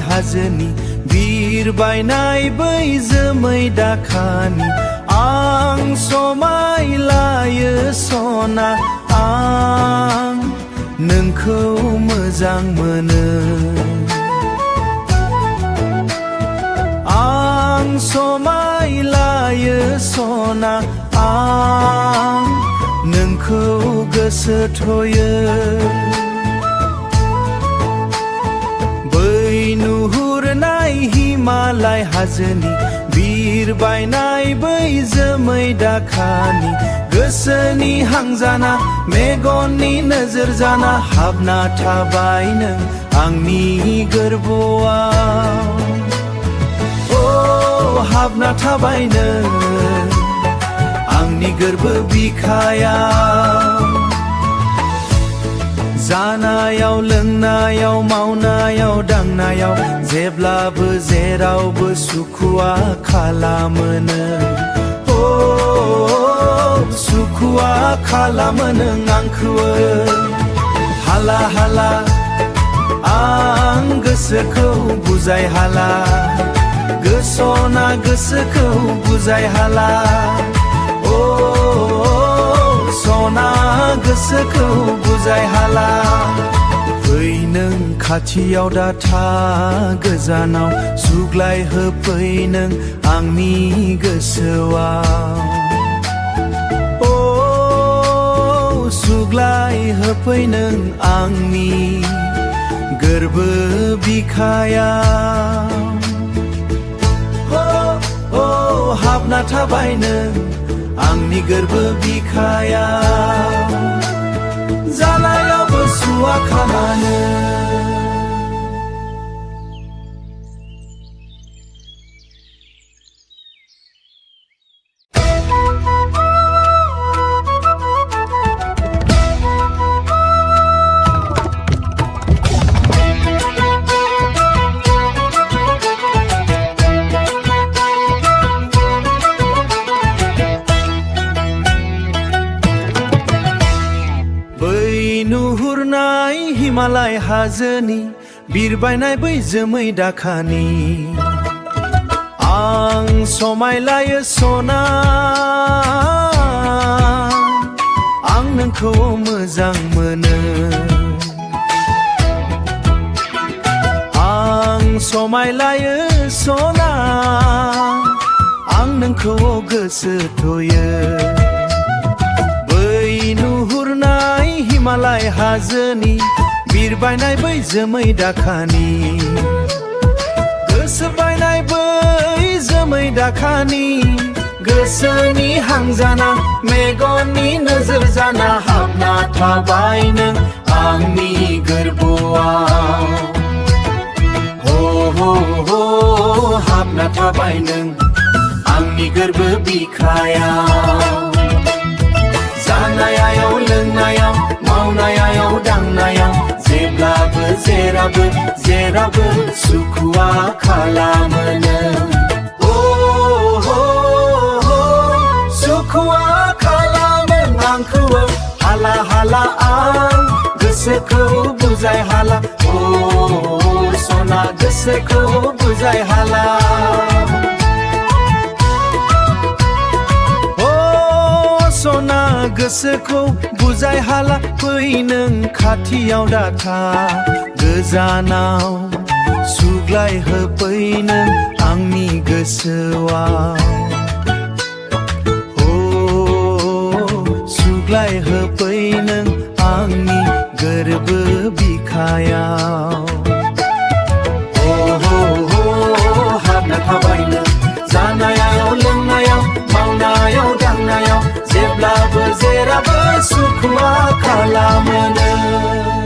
हाजोनि बिरबायनाय बै जोमै दाखानि आं समायलायो सना आं नोंखौ मोजां मोनो आं समायलायो सना आं नोंखौ गोसो थयो बै नुहुरनाय हिमालय हाजोनि बिरबायनाय बै जोमै दाखानि गोसोनि हांजाना मेगननि नोजोर जाना हाबना थाबाय नों आंनि गोरबोआव हाबना थाबाय नों आंनि गोरबो बिखायाव जानायाव लोंनायाव मावनायाव दांनायाव जेब्लाबो जेरावबो सुखुआ खालामो नों सुखुआ खालामो नों आंखौ हाला हाला आं गोसोखौ बुजाय हाला गोसोना गोसोखौ बुजाय हाला सना गोसोखौ बुजाय हाला फै नों खाथियाव दाथा गोजानाव सुग्लाय होफै नों आंनि गोसोआव सुग्लाय होफै नों आंनि गोरबो बिखायाव हाबना थाबाय नों आंनि गोरबो बिखायाव जानायावबो सुवा खालामो नुहुरनाय हिमालय हाजोनि बिरबायनाय बै जोमै दाखानि आं समायलायो सना आं नोंखौ मोजां मोनो आं समायलायो सना आं नोंखौ गोसो थयो नुहुरनाय हिमालय हाजोनि बिरबायनाय बै जोमै दाखानि गोसो बायनाय बै जोमै दाखानि गोसोनि हांजाना मेगननि नोजोर जाना हाबना थाबाय नों आंनि गोरबोआव हाबना थाबाय नों आंनि गोरबो बिखायाव जानायाव लोंनायाव मावनायाव दांनायाव जेब्लाबो जेरावबो सुखुआ खालामो नों सुखुआ खालामो आंखौ हाला हाला आं गोसोखौ बुजाय हाला सना गोसोखौ बुजाय हाला सना गोसोखौ बुजाय हाला फै नों खाथियाव दाथा गोजानाव सुग्लाय होफै नों आंनि गोसोआव सुग्लाय होफै नों आंनि गोरबो बिखायाव हाबना थाबाय नों जानायाव लोंनायाव मावनायाव दांनायाव जेब्लाबो जेरावबो सुखुआ खालामो नों